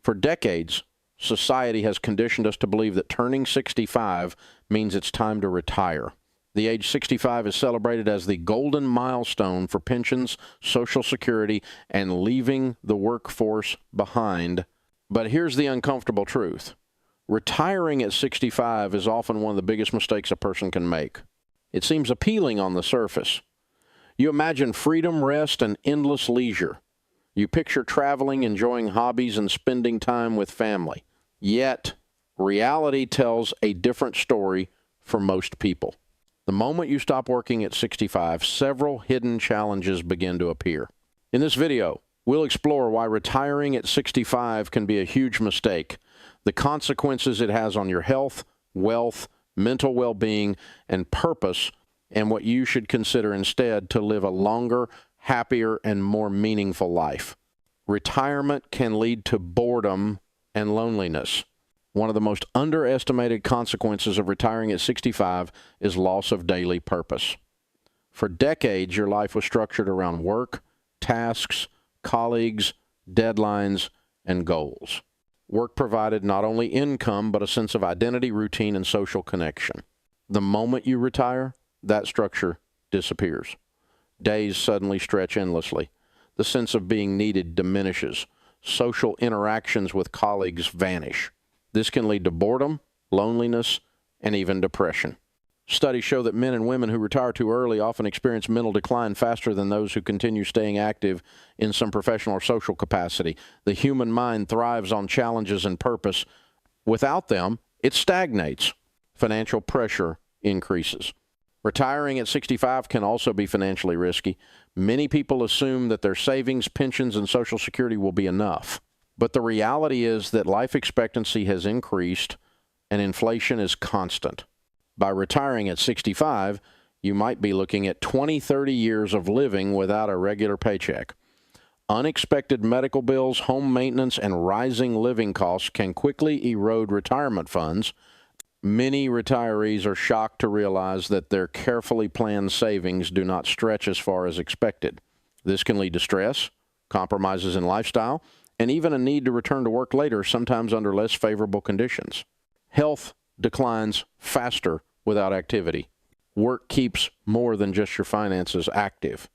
For decades, society has conditioned us to believe that turning 65 means it's time to retire. The age 65 is celebrated as the golden milestone for pensions, Social Security, and leaving the workforce behind. But here's the uncomfortable truth. Retiring at 65 is often one of the biggest mistakes a person can make. It seems appealing on the surface. You imagine freedom, rest, and endless leisure. You picture traveling, enjoying hobbies, and spending time with family. Yet, reality tells a different story for most people. The moment you stop working at 65, several hidden challenges begin to appear. In this video, we'll explore why retiring at 65 can be a huge mistake, the consequences it has on your health, wealth, mental well-being, and purpose, and what you should consider instead to live a longer, happier, and more meaningful life. Retirement can lead to boredom and loneliness. One of the most underestimated consequences of retiring at 65 is loss of daily purpose. For decades, your life was structured around work, tasks, colleagues, deadlines, and goals. Work provided not only income, but a sense of identity, routine, and social connection. The moment you retire, that structure disappears. Days suddenly stretch endlessly. The sense of being needed diminishes. Social interactions with colleagues vanish. This can lead to boredom, loneliness, and even depression. Studies show that men and women who retire too early often experience mental decline faster than those who continue staying active in some professional or social capacity. The human mind thrives on challenges and purpose. Without them, it stagnates. Financial pressure increases. Retiring at 65 can also be financially risky. Many people assume that their savings, pensions, and Social Security will be enough. But the reality is that life expectancy has increased and inflation is constant. By retiring at 65, you might be looking at 20, 30 years of living without a regular paycheck. Unexpected medical bills, home maintenance, and rising living costs can quickly erode retirement funds. Many retirees are shocked to realize that their carefully planned savings do not stretch as far as expected. This can lead to stress, compromises in lifestyle, and even a need to return to work later, sometimes under less favorable conditions. Health declines faster without activity. Work keeps more than just your finances active.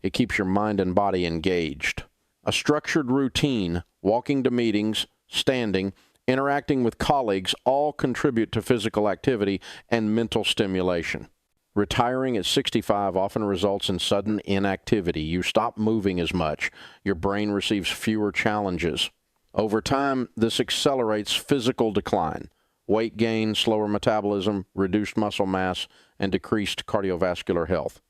It keeps your mind and body engaged. A structured routine, walking to meetings, standing, interacting with colleagues all contribute to physical activity and mental stimulation. Retiring at 65 often results in sudden inactivity. You stop moving as much. Your brain receives fewer challenges. Over time, this accelerates physical decline. Weight gain, slower metabolism, reduced muscle mass, and decreased cardiovascular health.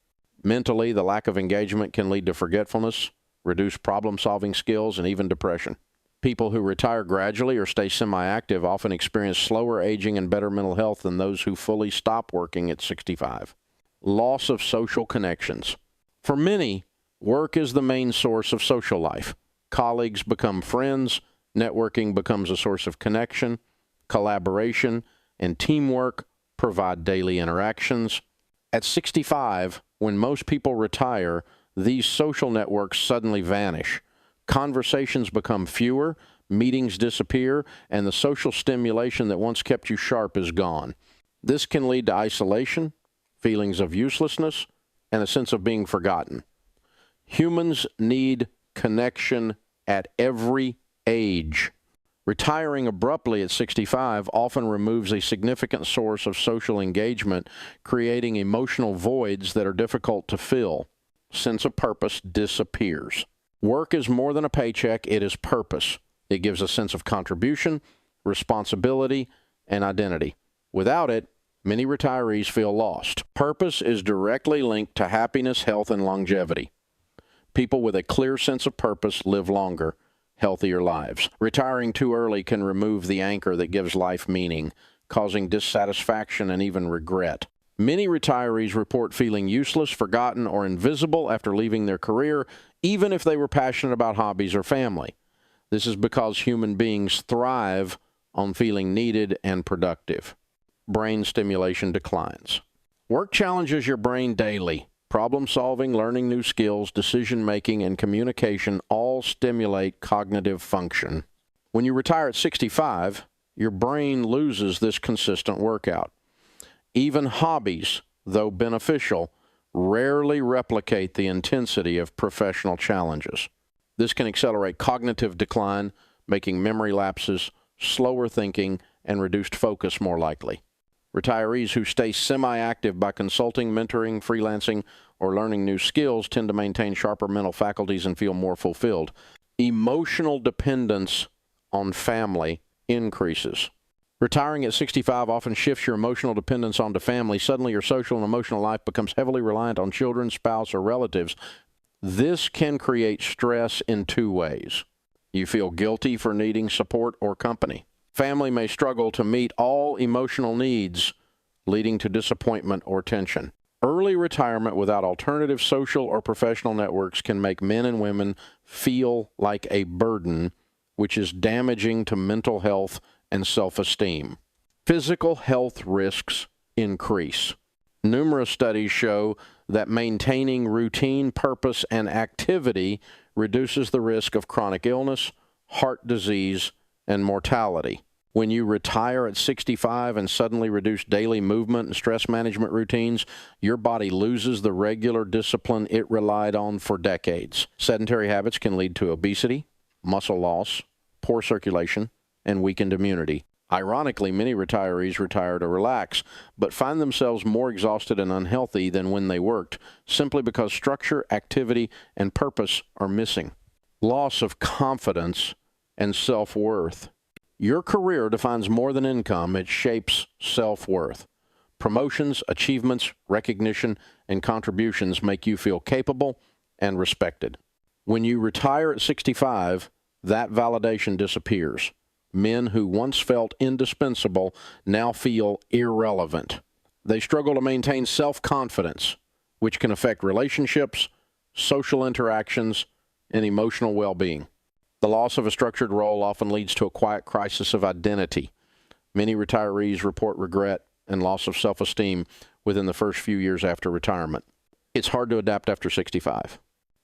Mentally, the lack of engagement can lead to forgetfulness, reduced problem-solving skills, and even depression. People who retire gradually or stay semi-active often experience slower aging and better mental health than those who fully stop working at 65. Loss of social connections. For many, work is the main source of social life. Colleagues become friends, networking becomes a source of connection, collaboration, and teamwork provide daily interactions. At 65, when most people retire, these social networks suddenly vanish. Conversations become fewer, meetings disappear, and the social stimulation that once kept you sharp is gone. This can lead to isolation, feelings of uselessness, and a sense of being forgotten. Humans need connection at every age. Retiring abruptly at 65 often removes a significant source of social engagement, creating emotional voids that are difficult to fill. Sense of purpose disappears. Work is more than a paycheck, it is purpose. It gives a sense of contribution, responsibility, and identity. Without it, many retirees feel lost. Purpose is directly linked to happiness, health, and longevity. People with a clear sense of purpose live longer, healthier lives. Retiring too early can remove the anchor that gives life meaning, causing dissatisfaction and even regret. Many retirees report feeling useless, forgotten, or invisible after leaving their career, even if they were passionate about hobbies or family. This is because human beings thrive on feeling needed and productive. Brain stimulation declines. Work challenges your brain daily. Problem solving, learning new skills, decision making, and communication all stimulate cognitive function. When you retire at 65, your brain loses this consistent workout. Even hobbies, though beneficial, rarely replicate the intensity of professional challenges. This can accelerate cognitive decline, making memory lapses, slower thinking, and reduced focus more likely. Retirees who stay semi-active by consulting, mentoring, freelancing, or learning new skills tend to maintain sharper mental faculties and feel more fulfilled. Emotional dependence on family increases. Retiring at 65 often shifts your emotional dependence onto family. Suddenly, your social and emotional life becomes heavily reliant on children, spouse, or relatives. This can create stress in two ways. You feel guilty for needing support or company. Family may struggle to meet all emotional needs, leading to disappointment or tension. Early retirement without alternative social or professional networks can make men and women feel like a burden, which is damaging to mental health and self-esteem. Physical health risks increase. Numerous studies show that maintaining routine, purpose, and activity reduces the risk of chronic illness, heart disease, and mortality. When you retire at 65 and suddenly reduce daily movement and stress management routines, your body loses the regular discipline it relied on for decades. Sedentary habits can lead to obesity, muscle loss, poor circulation, and weakened immunity. Ironically, many retirees retire to relax, but find themselves more exhausted and unhealthy than when they worked, simply because structure, activity, and purpose are missing. Loss of confidence and self-worth. Your career defines more than income. It shapes self-worth. Promotions, achievements, recognition, and contributions make you feel capable and respected. When you retire at 65, that validation disappears. Men who once felt indispensable now feel irrelevant. They struggle to maintain self-confidence, which can affect relationships, social interactions, and emotional well-being. The loss of a structured role often leads to a quiet crisis of identity. Many retirees report regret and loss of self-esteem within the first few years after retirement. It's hard to adapt after 65.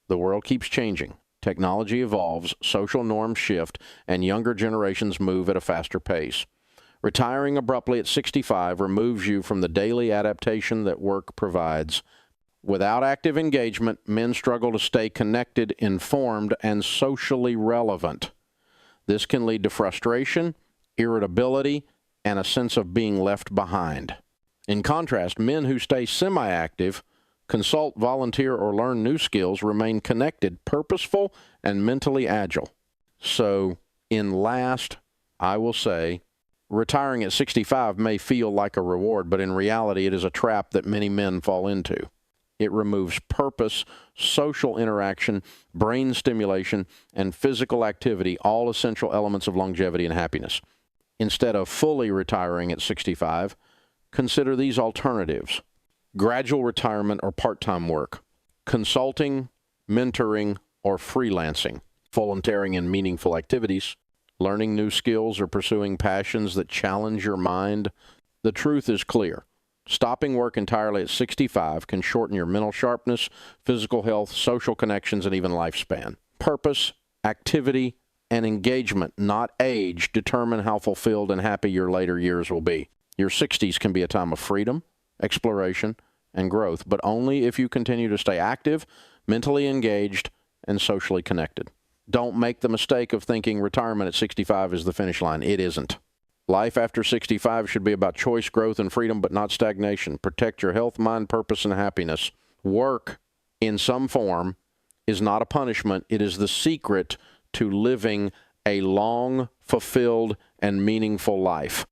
The world keeps changing. Technology evolves, social norms shift, and younger generations move at a faster pace. Retiring abruptly at 65 removes you from the daily adaptation that work provides. Without active engagement, men struggle to stay connected, informed, and socially relevant. This can lead to frustration, irritability, and a sense of being left behind. In contrast, men who stay semi-active, consult, volunteer, or learn new skills remain connected, purposeful, and mentally agile. So, in last, I will say, retiring at 65 may feel like a reward, but in reality, it is a trap that many men fall into. It removes purpose, social interaction, brain stimulation, and physical activity, all essential elements of longevity and happiness. Instead of fully retiring at 65, consider these alternatives: gradual retirement or part-time work, consulting, mentoring, or freelancing, volunteering in meaningful activities, learning new skills, or pursuing passions that challenge your mind. The truth is clear. Stopping work entirely at 65 can shorten your mental sharpness, physical health, social connections, and even lifespan. Purpose, activity, and engagement, not age, determine how fulfilled and happy your later years will be. Your 60s can be a time of freedom, exploration, and growth, but only if you continue to stay active, mentally engaged, and socially connected. Don't make the mistake of thinking retirement at 65 is the finish line. It isn't. Life after 65 should be about choice, growth, and freedom, but not stagnation. Protect your health, mind, purpose, and happiness. Work, in some form, is not a punishment. It is the secret to living a long, fulfilled, and meaningful life.